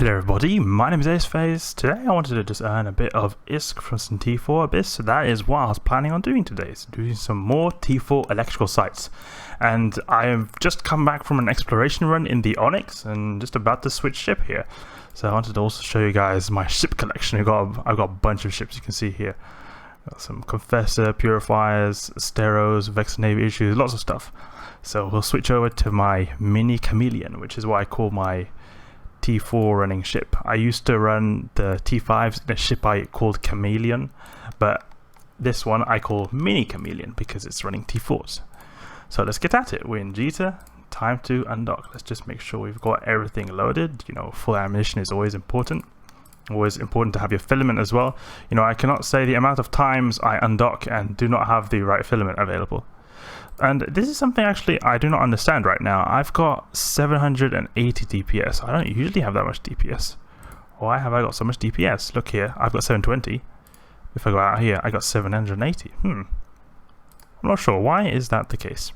Hello everybody, my name is Aceface. Today I wanted to just earn a bit of ISK from some T4 Abyss, so that is what I was planning on doing today, so doing some more T4 electrical sites. And I have just come back from an exploration run in the Onyx and just about to switch ship here. So I wanted to also show you guys my ship collection. I've got a bunch of ships you can see here. Got some Confessor, Purifiers, Steros, Vex Navy issues, lots of stuff. So we'll switch over to my Mini Chameleon, which is what I call my T4 running ship. I used to run the T5s in a ship I called Chameleon, but this one I call Mini Chameleon because it's running T4s. So let's get at it. We're in Gila, time to undock. Let's just make sure we've got everything loaded. You know, full ammunition is always important. Always important to have your filament as well. You know, I cannot say the amount of times I undock and do not have the right filament available. And this is something actually I do not understand right now. I've got 780 DPS. I don't usually have that much DPS. Why have I got so much DPS? Look here, I've got 720. If I go out here, I got 780. I'm not sure. Why is that the case?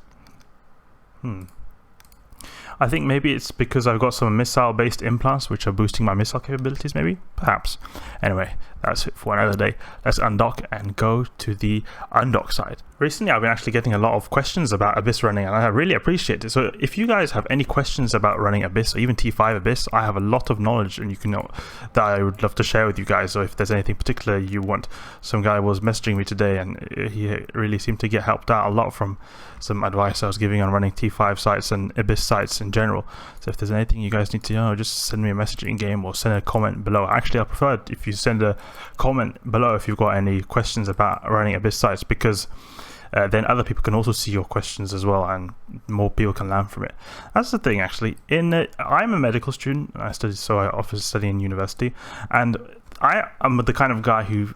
I think maybe it's because I've got some missile-based implants which are boosting my missile capabilities, maybe? Perhaps. Anyway, that's it for another day. Let's undock and go to the undock side. Recently, I've been actually getting a lot of questions about Abyss running, and I really appreciate it. So if you guys have any questions about running Abyss, or even T5 Abyss, I have a lot of knowledge and you can know that I would love to share with you guys. So if there's anything particular you want, some guy was messaging me today and he really seemed to get helped out a lot from some advice I was giving on running T5 sites and Abyss sites in general. So if there's anything you guys need to know, just send me a message in game or send a comment below. Actually, I prefer it if you send a comment below if you've got any questions about running Abyss sites, because then other people can also see your questions as well and more people can learn from it. That's the thing actually. I'm a medical student. I often study in university, and I am the kind of guy who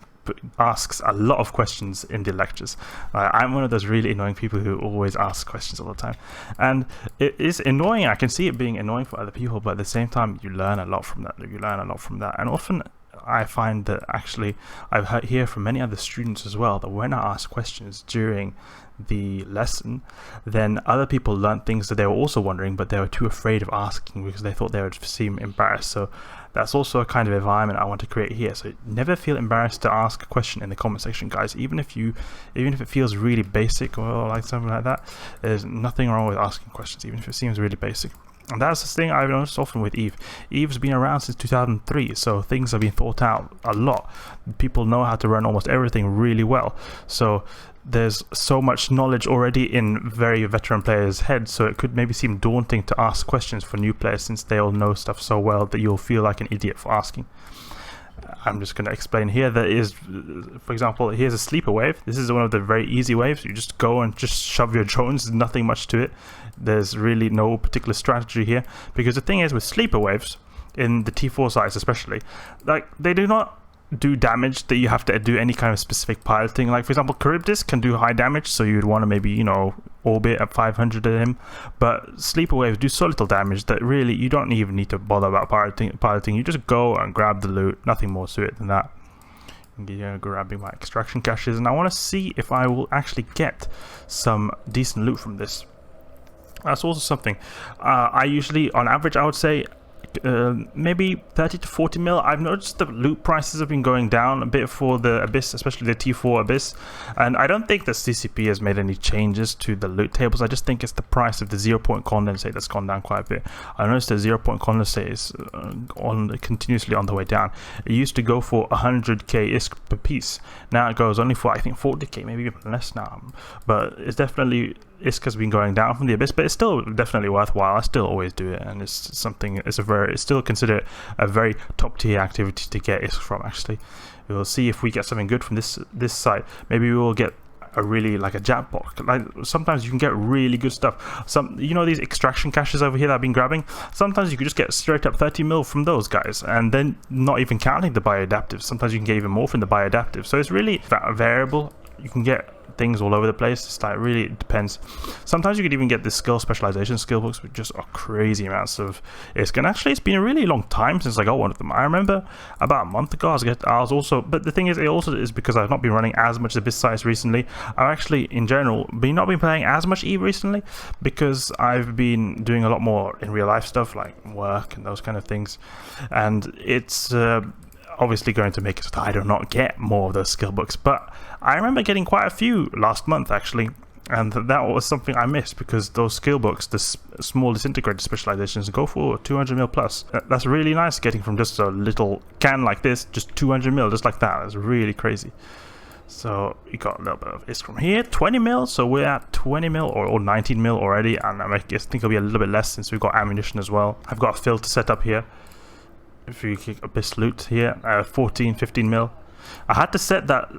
asks a lot of questions in the lectures. I'm one of those really annoying people who always ask questions all the time, and it is annoying. I can see it being annoying for other people, but at the same time you learn a lot from that. And often I find that actually I've hear from many other students as well that when I ask questions during the lesson, then other people learn things that they were also wondering, but they were too afraid of asking because they thought they would seem embarrassed. So that's also a kind of environment I want to create here. So never feel embarrassed to ask a question in the comment section, guys. Even if it feels really basic or like something like that, there's nothing wrong with asking questions, even if it seems really basic. And that's the thing I've noticed often with Eve. Eve's been around since 2003, so things have been thought out a lot. People know how to run almost everything really well. So there's so much knowledge already in very veteran players' heads, so it could maybe seem daunting to ask questions for new players since they all know stuff so well that you'll feel like an idiot for asking. I'm just going to explain here. There is, for example, here's a sleeper wave. This is one of the very easy waves. You just go and just shove your drones. There's nothing much to it. There's really no particular strategy here, because the thing is with sleeper waves in the T4 sites especially, like they do not do damage that you have to do any kind of specific piloting. Like for example, Charybdis can do high damage, so you'd want to maybe, you know, orbit at 500 at him, but sleeper waves do so little damage that really you don't even need to bother about piloting. You just go and grab the loot, nothing more to it than that. Grabbing my extraction caches, and I want to see if I will actually get some decent loot from this. That's also something I usually, on average, I would say maybe 30 to 40 mil. I've noticed the loot prices have been going down a bit for the Abyss, especially the T4 Abyss, and I don't think the CCP has made any changes to the loot tables. I just think it's the price of the 0-point condensate that's gone down quite a bit. I noticed the 0-point condensate is continuously on the way down. It used to go for 100k ISK per piece. Now it goes only for, I think, 40k, maybe even less now, but it's definitely, ISK has been going down from the Abyss, but it's still definitely worthwhile. I still always do it, and it's something, it's still considered a very top tier activity to get ISK from. Actually, we'll see if we get something good from this site. Maybe we will get a really, like a jackpot. Like sometimes you can get really good stuff. You know, these extraction caches over here that I've been grabbing, sometimes you could just get straight up 30 mil from those guys, and then not even counting the bioadaptive. Sometimes you can get even more from the bioadaptive. So it's really variable. You can get things all over the place. It's like really, it depends. Sometimes you could even get the skill specialization skill books, which just are crazy amounts of ISK. And actually, it's been a really long time since I got one of them. I remember about a month ago I was also, but the thing is, it also is because I've not been running as much Abyss sites recently. I've actually in general not been playing as much Eve recently because I've been doing a lot more in real life stuff like work and those kind of things, and it's obviously going to make it so that I do not get more of those skill books. But I remember getting quite a few last month actually, and that was something I missed because those skill books, the small disintegrated specializations, go for 200 mil plus. That's really nice, getting from just a little can like this, just 200 mil, just like that. That's really crazy. So we got a little bit of ISK from here, 20 mil, so we're at 20 mil or 19 mil already, and I guess think it'll be a little bit less since we've got ammunition as well. I've got a filter set up here. If you kick Abyss loot here, 14, 15 mil. I had to set that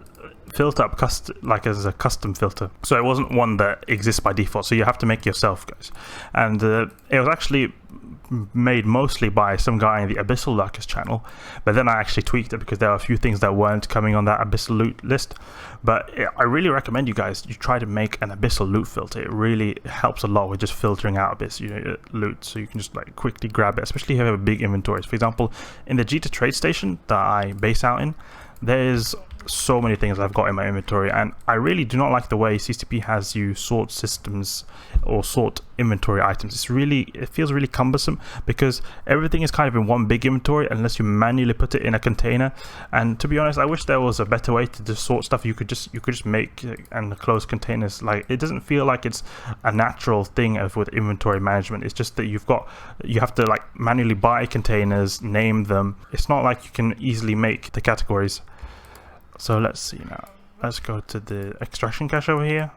filter up like as a custom filter, so it wasn't one that exists by default, so you have to make yourself, guys. And it was actually made mostly by some guy in the Abyssal Lurkers channel, but then I actually tweaked it because there are a few things that weren't coming on that Abyssal loot list. But I really recommend you guys try to make an Abyssal loot filter. It really helps a lot with just filtering out Abyss loot, so you can just like quickly grab it, especially if you have a big inventory. For example, in the Gita trade station that I base out in, there's so many things I've got in my inventory, and I really do not like the way CCP has you sort systems or sort inventory items. It feels really cumbersome because everything is kind of in one big inventory unless you manually put it in a container. And to be honest, I wish there was a better way to just sort stuff. You could just make and close containers. Like, it doesn't feel like it's a natural thing with inventory management. It's just that you have to like manually buy containers, name them. It's not like you can easily make the categories. So let's see now. Let's go to the extraction cache over here.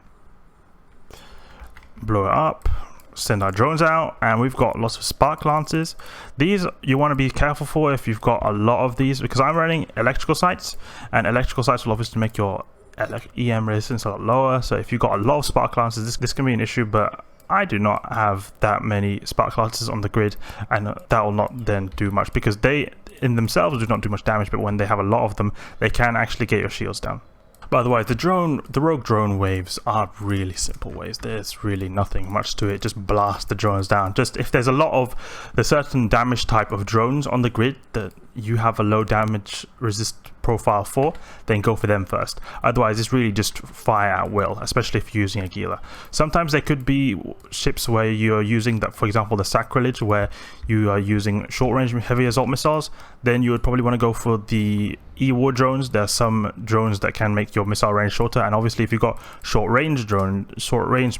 Blow it up. Send our drones out, and we've got lots of spark lances. These you want to be careful for if you've got a lot of these, because I'm running electrical sites, and electrical sites will obviously make your EM resistance a lot lower. So if you've got a lot of spark lances, this can be an issue, but I do not have that many spark lances on the grid, and that will not then do much because they in themselves do not do much damage, but when they have a lot of them, they can actually get your shields down. By the way, the rogue drone waves are really simple waves. There's really nothing much to it. Just blast the drones down. Just if there's a lot of the certain damage type of drones on the grid that you have a low damage resist profile for, then go for them first. Otherwise, it's really just fire at will, especially if you're using a Gila. Sometimes there could be ships where you're using that, for example, the Sacrilege, where you are using short-range heavy assault missiles. Then you would probably want to go for the E-War drones. There are some drones that can make your missile range shorter, and obviously if you've got short-range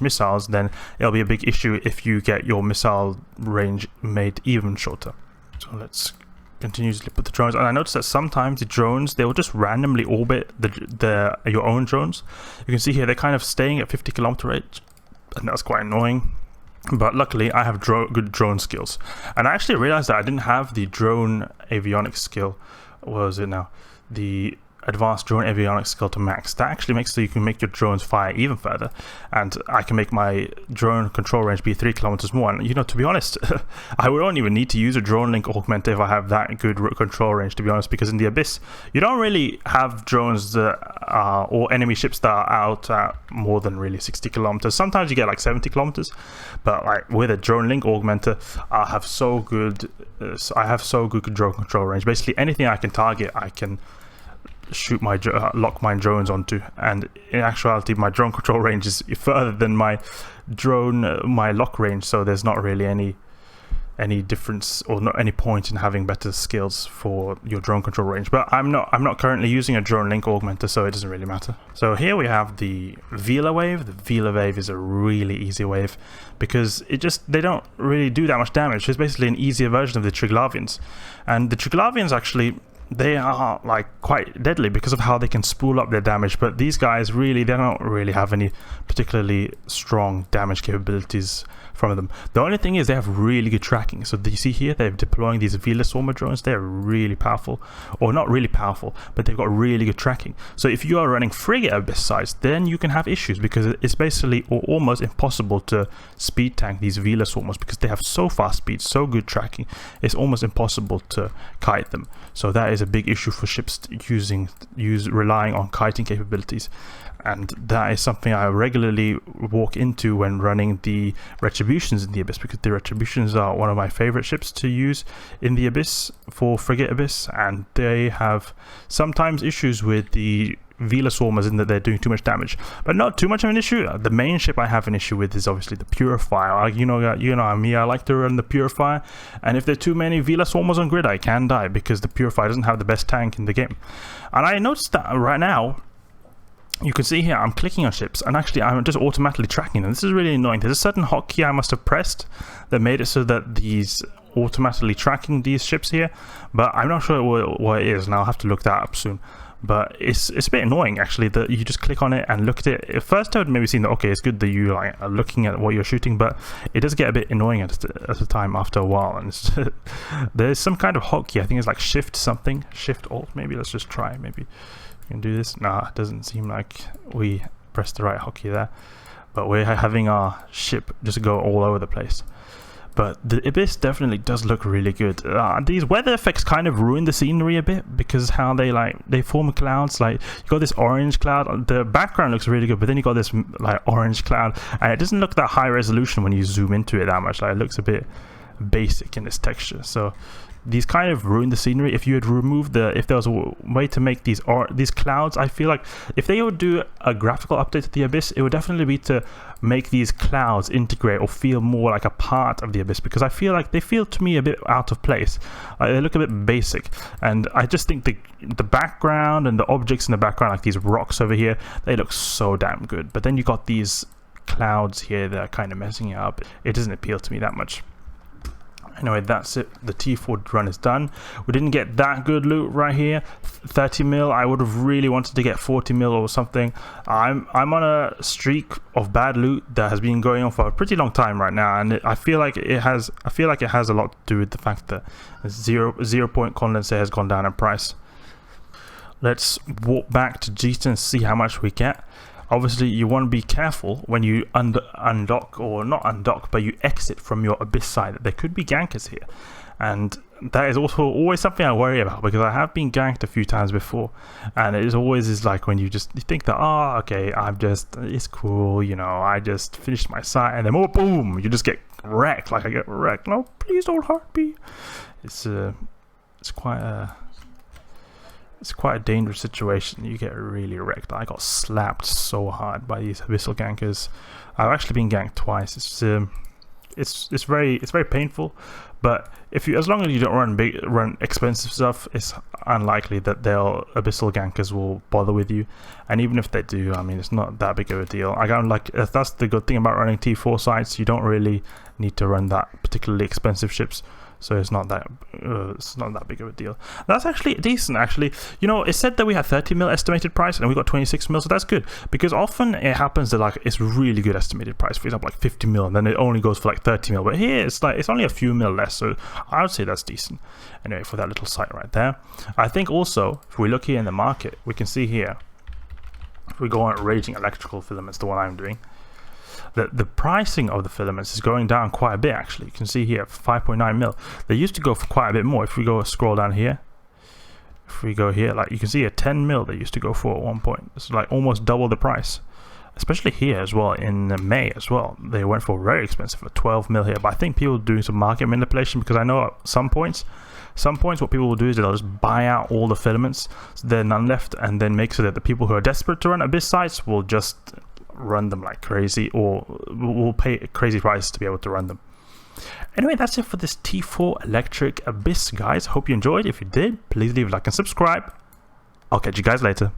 missiles, then it'll be a big issue if you get your missile range made even shorter. So let's continuously put the drones, and I noticed that sometimes the drones, they will just randomly orbit your own drones. You can see here they're kind of staying at 50 kilometer range, and that's quite annoying. But luckily I have good drone skills, and I actually realized that I didn't have the drone avionics skill. What was it now? The advanced drone avionics skill to max. That actually makes so you can make your drones fire even further, and I can make my drone control range be 3 kilometers more. And to be honest, I don't even need to use a drone link augmenter if I have that good control range, to be honest, because in the Abyss you don't really have drones that are, or enemy ships that are out at more than really 60 kilometers. Sometimes you get like 70 kilometers, but like with a drone link augmenter, I have so good drone control range. Basically anything I can target, I can lock my drones onto, and in actuality my drone control range is further than my lock range, so there's not really any difference or not any point in having better skills for your drone control range. But I'm not currently using a drone link augmenter, so it doesn't really matter. So here we have the Vila wave. The Vila wave is a really easy wave because they don't really do that much damage. It's basically an easier version of the Triglavians, and the Triglavians actually, they are like quite deadly because of how they can spool up their damage, but these guys really, they don't really have any particularly strong damage capabilities from them. The only thing is they have really good tracking. So you see here, they're deploying these Gila Swarmer drones. They're really powerful, or not really powerful, but they've got really good tracking. So if you are running frigate Abyss sites, then you can have issues, because it's basically or almost impossible to speed tank these Gila Swarmers, because they have so fast speed, so good tracking. It's almost impossible to kite them. So that is a big issue for ships relying on kiting capabilities. And that is something I regularly walk into when running the Retributions in the Abyss, because the Retributions are one of my favorite ships to use in the Abyss for Frigate Abyss, and they have sometimes issues with the Gila Swarmers in that they're doing too much damage, but not too much of an issue. The main ship I have an issue with is obviously the Purifier. You know me, I like to run the Purifier, and if there are too many Gila Swarmers on grid, I can die, because the Purifier doesn't have the best tank in the game. And I noticed that right now, you can see here, I'm clicking on ships, and actually I'm just automatically tracking them. This is really annoying. There's a certain hotkey I must have pressed that made it so that these automatically tracking these ships here, but I'm not sure what it is, and I'll have to look that up soon. But it's a bit annoying actually that you just click on it and look at it. At first I would maybe think that, okay, it's good that you are looking at what you're shooting, but it does get a bit annoying at the time after a while. And there's some kind of hotkey, I think it's like shift something, shift alt maybe. Let's just try, maybe we can do this. Nah, it doesn't seem like we pressed the right hotkey there, but we're having our ship just go all over the place. But the Abyss definitely does look really good. These weather effects kind of ruin the scenery a bit, because how they form clouds. Like, you got this orange cloud, the background looks really good, but then you got this like orange cloud, and it doesn't look that high resolution when you zoom into it that much. Like, it looks a bit basic in its texture. So these kind of ruin the scenery. If you had removed if there was a way to make these clouds, I feel like if they would do a graphical update to the Abyss, it would definitely be to make these clouds integrate or feel more like a part of the Abyss, because I feel like they feel to me a bit out of place. They look a bit basic, and I just think the background and the objects in the background, like these rocks over here, they look so damn good. But then you got these clouds here that are kind of messing it up. It doesn't appeal to me that much. Anyway, that's it. The T4 run is done. We didn't get that good loot right here. 30 mil. I would have really wanted to get 40 mil or something. I'm on a streak of bad loot that has been going on for a pretty long time right now, and I feel like it has a lot to do with the fact that zero point condenser has gone down in price. Let's walk back to Gistum and see how much we get. Obviously, you want to be careful when you undock, or not undock, but you exit from your Abyss side. There could be gankers here, and that is also always something I worry about, because I have been ganked a few times before, and it is always like when you think that, oh, okay, it's cool, you know, I just finished my site, and then boom, you just get wrecked. Like, I get wrecked. No, please don't hurt me. It's quite a dangerous situation. You get really wrecked. I got slapped so hard by these abyssal gankers. I've actually been ganked twice. It's very painful. But as long as you don't run expensive stuff, it's unlikely that abyssal gankers will bother with you. And even if they do, I mean, it's not that big of a deal. That's the good thing about running T4 sites. You don't really need to run that particularly expensive ships. So it's not that big of a deal. That's actually decent. Actually, you know, it said that we had 30 mil estimated price, and we got 26 mil. So that's good, because often it happens that like it's really good estimated price. For example, like 50 mil, and then it only goes for like 30 mil. But here it's only a few mil less. So I would say that's decent. Anyway, for that little site right there, I think also if we look here in the market, we can see here. If we go on Raging Electrical Filaments, the one I'm doing. The pricing of the filaments is going down quite a bit. Actually, you can see here 5.9 mil. They used to go for quite a bit more. If we go scroll down here, like you can see a 10 mil they used to go for at one point. It's like almost double the price. Especially here as well in May as well. They went for very expensive for 12 mil here. But I think people are doing some market manipulation, because I know at some points what people will do is they'll just buy out all the filaments, so there are none left, and then make so that the people who are desperate to run Abyss sites will just run them like crazy, or will pay crazy prices to be able to run them. Anyway, that's it for this T4 Electric Abyss, guys. Hope you enjoyed. If you did, please leave a like and subscribe. I'll catch you guys later.